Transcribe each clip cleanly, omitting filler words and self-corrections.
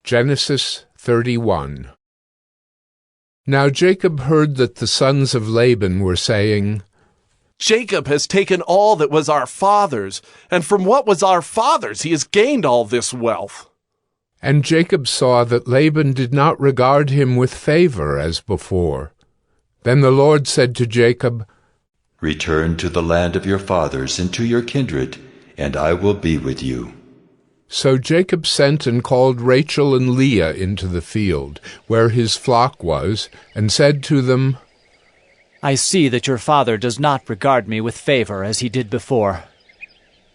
Genesis 31. Now Jacob heard that the sons of Laban were saying, Jacob has taken all that was our father's, and from what was our father's he has gained all this wealth. And Jacob saw that Laban did not regard him with favor as before. Then the Lord said to Jacob, Return to the land of your fathers and to your kindred, and I will be with you. So Jacob sent and called Rachel and Leah into the field, where his flock was, and said to them, I see that your father does not regard me with favor as he did before.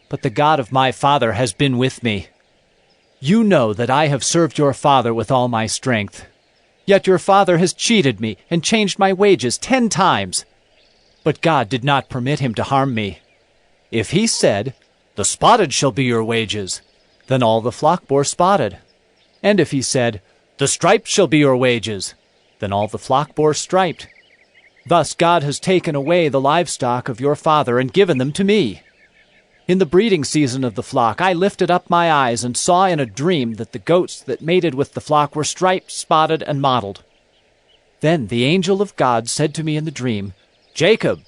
But the God of my father has been with me. You know that I have served your father with all my strength. Yet your father has cheated me and changed my wages 10 times. But God did not permit him to harm me. If he said, The spotted shall be your wages, then all the flock bore spotted. And if he said, The striped shall be your wages, then all the flock bore striped. Thus God has taken away the livestock of your father and given them to me. In the breeding season of the flock I lifted up my eyes and saw in a dream that the goats that mated with the flock were striped, spotted, and mottled. Then the angel of God said to me in the dream, Jacob.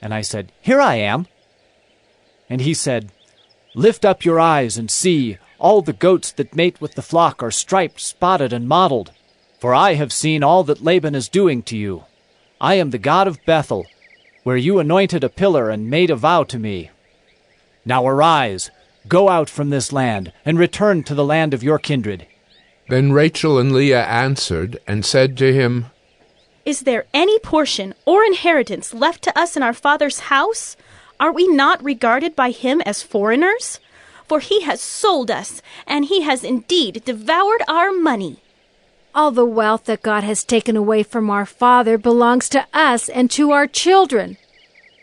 And I said, Here I am. And he said, Lift up your eyes and see, all the goats that mate with the flock are striped, spotted, and mottled. For I have seen all that Laban is doing to you. I am the God of Bethel, where you anointed a pillar and made a vow to me. Now arise, go out from this land, and return to the land of your kindred. Then Rachel and Leah answered and said to him, Is there any portion or inheritance left to us in our father's house? Are we not regarded by him as foreigners? For he has sold us, and he has indeed devoured our money. All the wealth that God has taken away from our father belongs to us and to our children.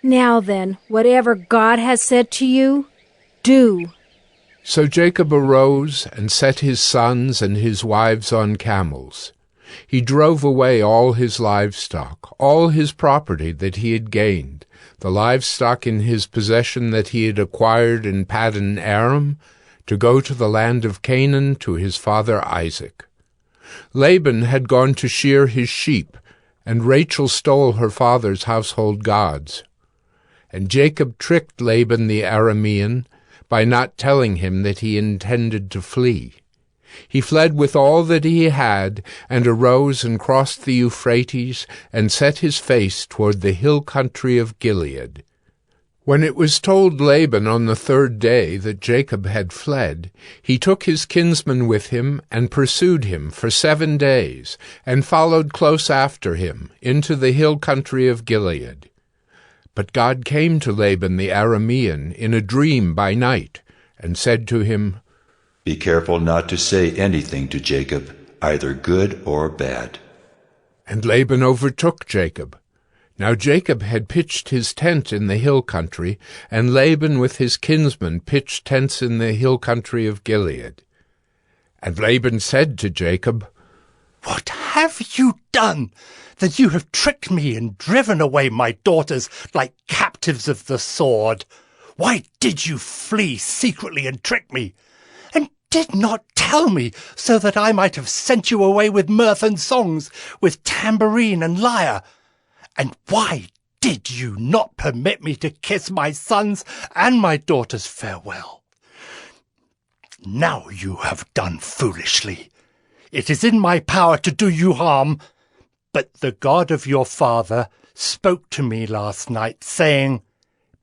Now then, whatever God has said to you, do. So Jacob arose and set his sons and his wives on camels. He drove away all his livestock, all his property that he had gained, the livestock in his possession that he had acquired in Paddan Aram, to go to the land of Canaan to his father Isaac. Laban had gone to shear his sheep, and Rachel stole her father's household gods. And Jacob tricked Laban the Aramean by not telling him that he intended to flee. He fled with all that he had, and arose and crossed the Euphrates, and set his face toward the hill country of Gilead. When it was told Laban on the 3rd day that Jacob had fled, he took his kinsman with him and pursued him for 7 days, and followed close after him into the hill country of Gilead. But God came to Laban the Aramean in a dream by night, and said to him, Be careful not to say anything to Jacob, either good or bad. And Laban overtook Jacob. Now Jacob had pitched his tent in the hill country, and Laban with his kinsmen pitched tents in the hill country of Gilead. And Laban said to Jacob, What have you done, that you have tricked me and driven away my daughters like captives of the sword? Why did you flee secretly and trick me, and did not tell me, so that I might have sent you away with mirth and songs, with tambourine and lyre? And why did you not permit me to kiss my sons and my daughters farewell? Now you have done foolishly. It is in my power to do you harm, but the God of your father spoke to me last night, saying,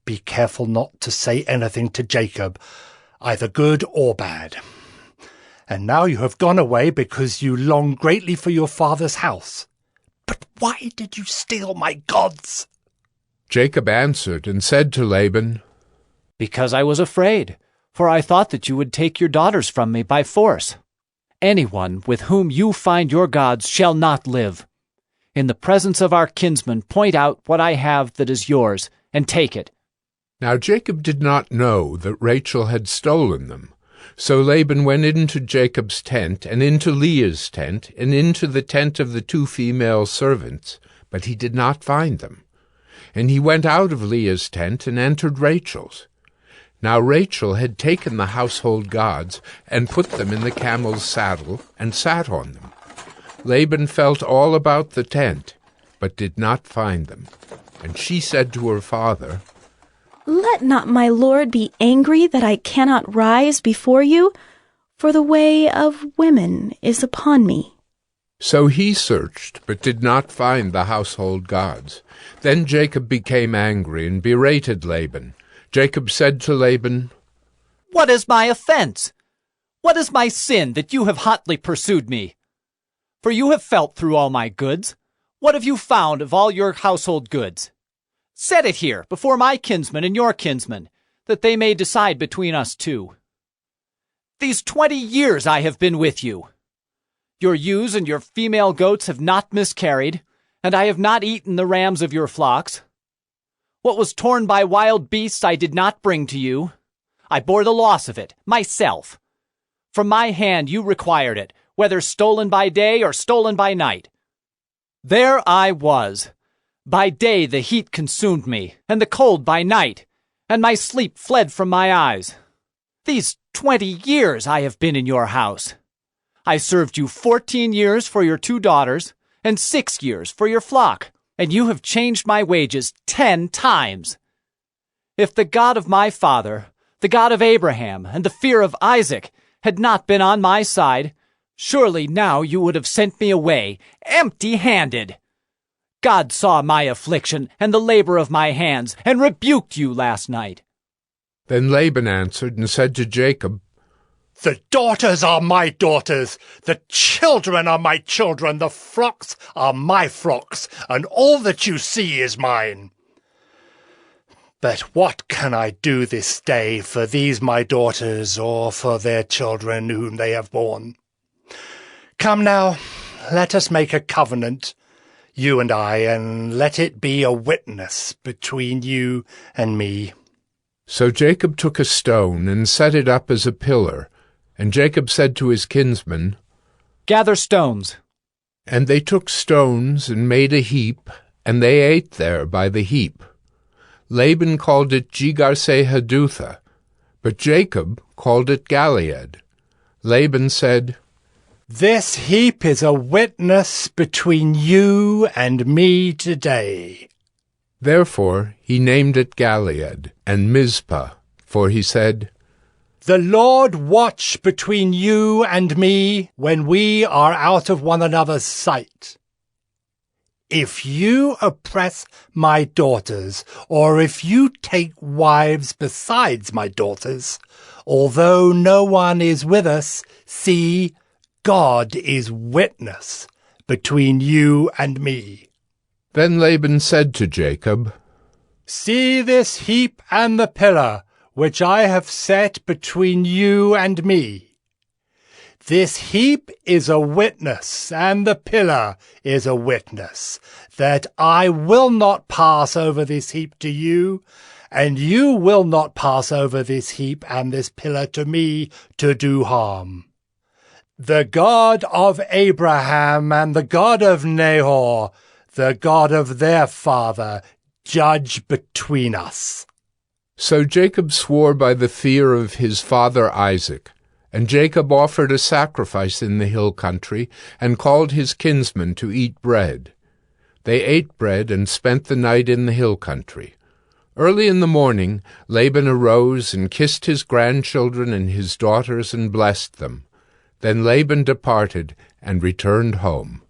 Be careful not to say anything to Jacob, either good or bad. And now you have gone away because you long greatly for your father's house. But why did you steal my gods? Jacob answered and said to Laban, Because I was afraid, for I thought that you would take your daughters from me by force. Anyone with whom you find your gods shall not live. In the presence of our kinsmen, point out what I have that is yours, and take it. Now Jacob did not know that Rachel had stolen them. So Laban went into Jacob's tent, and into Leah's tent, and into the tent of the 2 female servants, but he did not find them. And he went out of Leah's tent and entered Rachel's. Now Rachel had taken the household gods and put them in the camel's saddle and sat on them. Laban felt all about the tent, but did not find them. And she said to her father, "Let not my lord be angry that I cannot rise before you, for the way of women is upon me." So he searched, but did not find the household gods. Then Jacob became angry and berated Laban. Jacob said to Laban, "What is my offense? What is my sin that you have hotly pursued me? For you have felt through all my goods. What have you found of all your household goods? Set it here before my kinsmen and your kinsmen, that they may decide between us two. These 20 years I have been with you. Your ewes and your female goats have not miscarried, and I have not eaten the rams of your flocks. What was torn by wild beasts I did not bring to you. I bore the loss of it, myself. From my hand you required it, whether stolen by day or stolen by night. There I was. By day the heat consumed me, and the cold by night, and my sleep fled from my eyes. These 20 years I have been in your house. I served you 14 years for your 2 daughters, and 6 years for your flock, and you have changed my wages 10 times. If the God of my father, the God of Abraham, and the fear of Isaac had not been on my side, surely now you would have sent me away, empty-handed. God saw my affliction and the labor of my hands, and rebuked you last night." Then Laban answered and said to Jacob, The daughters are my daughters, the children are my children, the flocks are my flocks, and all that you see is mine. But what can I do this day for these my daughters, or for their children whom they have borne? Come now, let us make a covenant, you and I, and let it be a witness between you and me. So Jacob took a stone and set it up as a pillar, and Jacob said to his kinsmen, "Gather stones." And they took stones and made a heap, and they ate there by the heap. Laban called it Jegar-sahadutha, but Jacob called it Galeed. Laban said, This heap is a witness between you and me today. Therefore he named it Galeed and Mizpah, for he said, The Lord watch between you and me when we are out of one another's sight. If you oppress my daughters, or if you take wives besides my daughters, although no one is with us, see, God is witness between you and me. Then Laban said to Jacob, See this heap and the pillar, which I have set between you and me. This heap is a witness, and the pillar is a witness, that I will not pass over this heap to you, and you will not pass over this heap and this pillar to me to do harm. The God of Abraham and the God of Nahor, the God of their father, judge between us. So Jacob swore by the fear of his father Isaac, and Jacob offered a sacrifice in the hill country, and called his kinsmen to eat bread. They ate bread and spent the night in the hill country. Early in the morning Laban arose and kissed his grandchildren and his daughters and blessed them. Then Laban departed and returned home.